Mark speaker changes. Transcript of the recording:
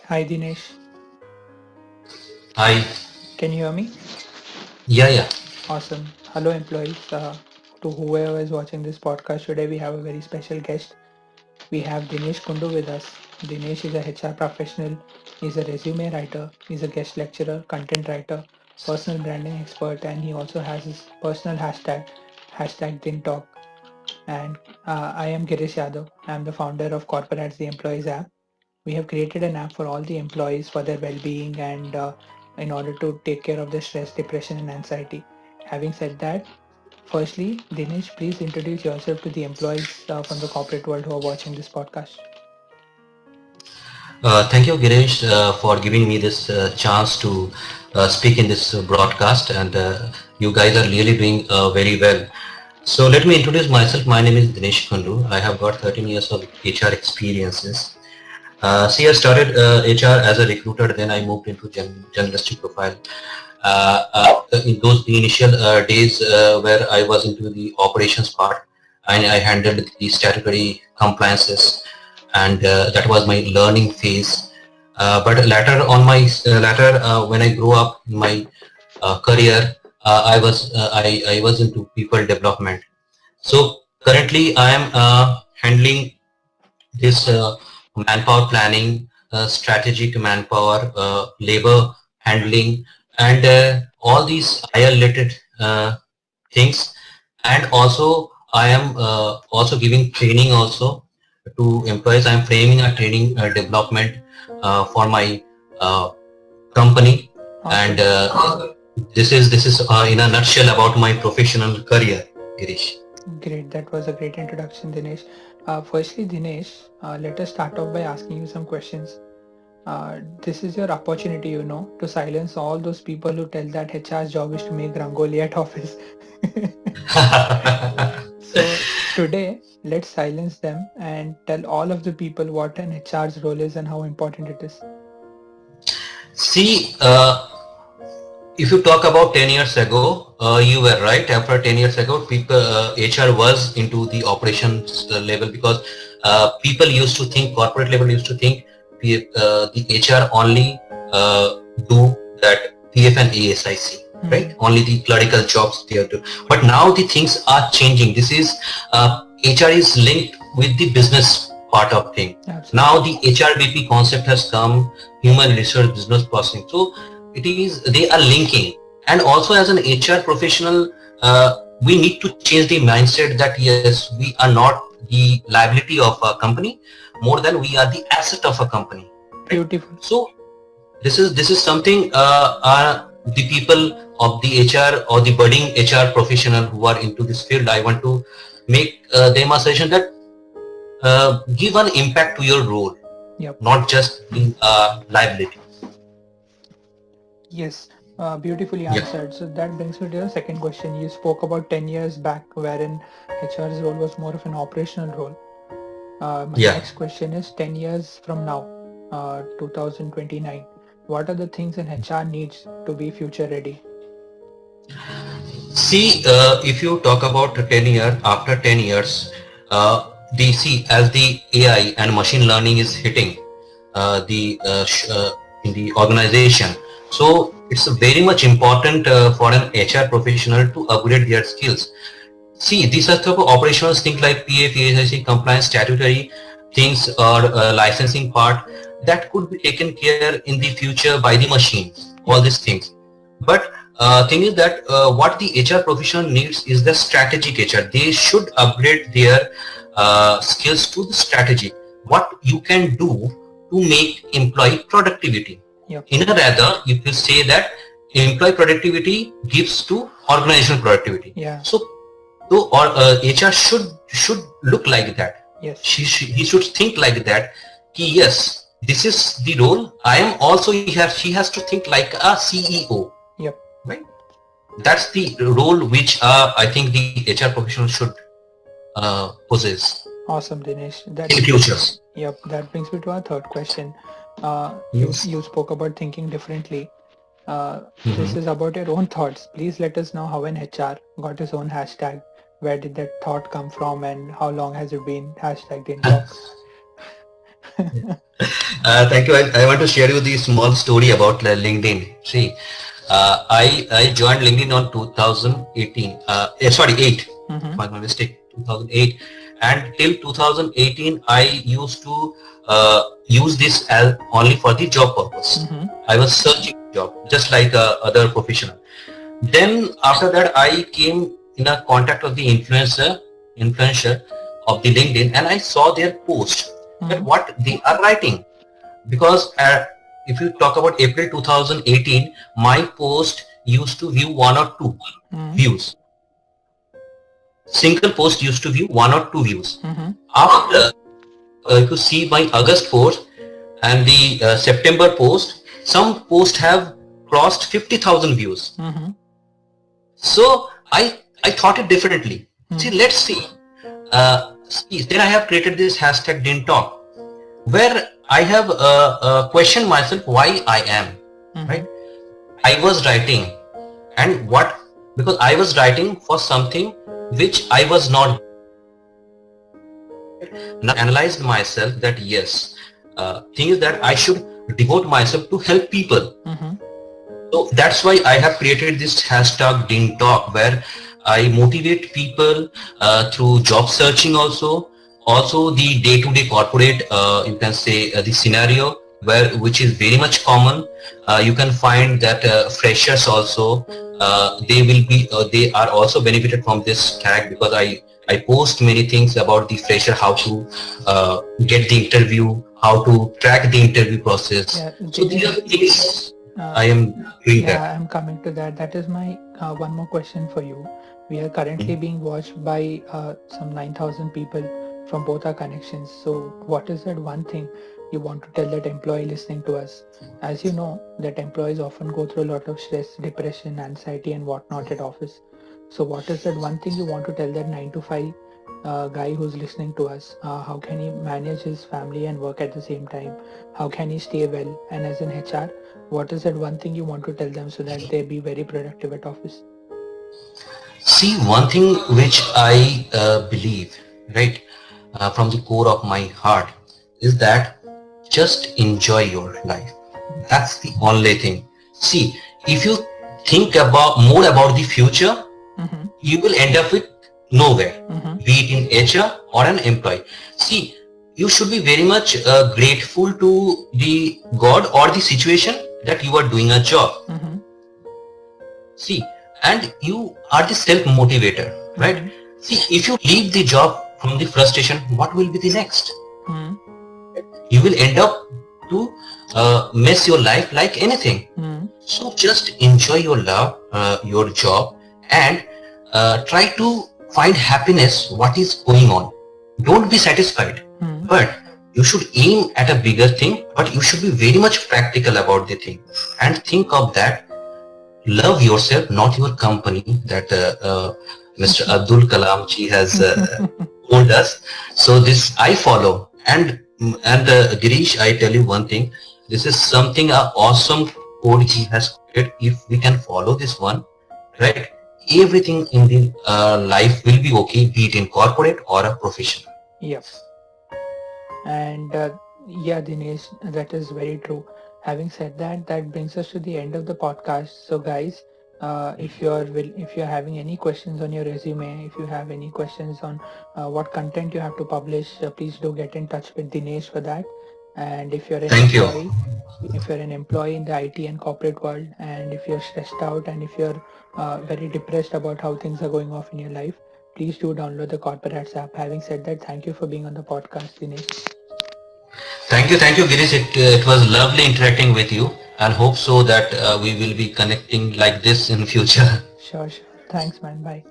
Speaker 1: Hi Dinesh,
Speaker 2: Hi.
Speaker 1: can you hear me?
Speaker 2: Yeah.
Speaker 1: Awesome. Hello employees. To whoever is watching this podcast today, we have a very special guest. We have Dinesh Kundu with us. Dinesh is a HR professional. He's a resume writer. He's a guest lecturer, content writer, personal branding expert, and he also has his personal hashtag DinTalk. And I am Girish Yadav. I am the founder of Corporatz-The Employees App. We have created an app for all the employees for their well-being and in order to take care of the stress, depression, and anxiety. Having said that, firstly, Dinesh, please introduce yourself to the employees from the corporate world who are watching this podcast.
Speaker 2: Thank you, Girish, for giving me this chance to speak in this broadcast. And you guys are really doing very well. So let me introduce myself. My name is Dinesh Kundu. I have got 13 years of HR experiences. See, I started HR as a recruiter. Then I moved into journalistic profile. In those the initial days where I was into the operations part, I handled the statutory compliances, and that was my learning phase. But later when I grew up in my career, I was into people development. So currently I am handling this manpower planning, strategic manpower, labor handling, and all these IR related things. And also I am also giving training also to employees. I am framing a training development for my uh, company, and
Speaker 1: Awesome.
Speaker 2: this is in a nutshell about my professional career, Girish.
Speaker 1: Great. That was a great introduction, Dinesh. Firstly, Dinesh, let us start off by asking you some questions. This is your opportunity, to silence all those people who tell that HR's job is to make rangoli at office. So today, let's silence them and tell all of the people what an HR's role is and how important it is.
Speaker 2: See, if you talk about 10 years ago, you were right. After 10 years ago, people HR was into the operations level, because people used to think, corporate level used to think, the HR only do that PF and ASIC, right?
Speaker 1: Hmm.
Speaker 2: Only the clerical jobs they do. But now the things are changing. This is HR is linked with the business part of thing. Now
Speaker 1: Absolutely.
Speaker 2: the HRBP concept has come, human resource business processing. So it is, they are linking. And also as an HR professional, we need to change the mindset that yes, we are not the liability of a company, more than we are the asset of a company, right?
Speaker 1: Beautiful.
Speaker 2: So this is something the people of the HR or the budding HR professional who are into this field, I want to make them a suggestion that give an impact to your role,
Speaker 1: Yep.
Speaker 2: not just being a liability.
Speaker 1: Yes. Beautifully
Speaker 2: Yeah.
Speaker 1: answered. So that brings me to the second question. You spoke about 10 years back wherein HR's role was more of an operational role. My
Speaker 2: Yeah.
Speaker 1: next question is 10 years from now, 2029. What are the things an HR needs to be future ready?
Speaker 2: See, if you talk about 10 years, after 10 years, as the AI and machine learning is hitting in the organization, so it's very much important for an HR professional to upgrade their skills. See, these are the operational things like PF, PSIC, compliance, statutory things, or licensing part that could be taken care in the future by the machines, all
Speaker 1: Yep.
Speaker 2: these things. But thing is that what the HR professional needs is the strategic HR. They should upgrade their skills to the strategy. What you can do to make employee productivity.
Speaker 1: Yep.
Speaker 2: In a rather, if you say that employee productivity gives to organizational productivity.
Speaker 1: Yeah.
Speaker 2: So or HR should look like that.
Speaker 1: Yes.
Speaker 2: He should think like that. Yes, this is the role. I am also. She has to think like a CEO,
Speaker 1: Yep.
Speaker 2: right? That's the role which I think the HR professional should possess
Speaker 1: Awesome, Dinesh.
Speaker 2: in future.
Speaker 1: Yep. That brings me to our third question. You
Speaker 2: Yes.
Speaker 1: spoke about thinking differently. This
Speaker 2: Mhm.
Speaker 1: is about your own thoughts. Please let us know how an HR got his own hashtag. Where did that thought come from, and how long has it been hashtag in talk?
Speaker 2: Thank you. I want to share you the small story about LinkedIn. See, I joined LinkedIn on 2018. Sorry, 8.
Speaker 1: Mm-hmm.
Speaker 2: My mistake. 2008. And till 2018, I used to use this as only for the job purpose.
Speaker 1: Mm-hmm.
Speaker 2: I was searching job just like other professional. Then after that, I came in a contact of the influencer of the LinkedIn, and I saw their post that
Speaker 1: Mm-hmm.
Speaker 2: what they are writing. Because if you talk about April 2018, my post used to view one or two
Speaker 1: Mm-hmm.
Speaker 2: views. Single post used to view one or two views.
Speaker 1: Mm-hmm.
Speaker 2: After, if you see my August post and the September post, some posts have crossed 50,000 views.
Speaker 1: Mm-hmm.
Speaker 2: So I thought it differently. See, let's see. Then I have created this hashtag didn't talk, where I have questioned myself why I am, right? I was writing and what, because I was writing for something which I was not. Now I analyzed myself that yes, thing is that I should devote myself to help people. So that's why I have created this hashtag Ding Talk, where I motivate people through job searching also the day-to-day corporate, you can say the scenario which is very much common. You can find that freshers also, they are also benefited from this tag, because I post many things about the fresher, how to get the interview, how to track the interview process.
Speaker 1: Yeah,
Speaker 2: So these are the things I am doing that.
Speaker 1: I'm coming to that. That is my one more question for you. We are currently being watched by some 9,000 people from both our connections. So what is that one thing you want to tell that employee listening to us? As you know, that employees often go through a lot of stress, depression, anxiety and whatnot at office. So what is that one thing you want to tell that 9 to 5 guy who's listening to us? How can he manage his family and work at the same time? How can he stay well? And as an HR, what is that one thing you want to tell them so that they be very productive at office?
Speaker 2: See, one thing which I believe, right, from the core of my heart, is that just enjoy your life. That's the only thing. See, if you think about more about the future, you will end up with nowhere, be it in HR or an employee. See, you should be very much grateful to the God or the situation that you are doing a job. See, and you are the self-motivator, right? See, if you leave the job from the frustration, what will be the next? You will end up to mess your life like anything. So just enjoy your love, your job, and try to find happiness what is going on. Don't be satisfied, but you should aim at a bigger thing, but you should be very much practical about the thing, and think of that. Love yourself, not your company, that Mr. Abdul Kalam ji has told us. So this I follow, and Girish, I tell you one thing, this is something awesome code he has created. If we can follow this one, right, everything in the life will be okay, be it in corporate or a professional.
Speaker 1: Yep. And yeah, Dinesh, that is very true. Having said that, that brings us to the end of the podcast. So guys, if you're having any questions on your resume, if you have any questions on what content you have to publish, please do get in touch with Dinesh for that. And if you're an employee, if you're an employee in the IT and corporate world, and if you're stressed out and if you're very depressed about how things are going off in your life, please do download the Corporatz app. Having said that, thank you for being on the podcast, Dinesh.
Speaker 2: Thank you, Girish. It was lovely interacting with you, and hope so that we will be connecting like this in future.
Speaker 1: Sure. Thanks, man. Bye.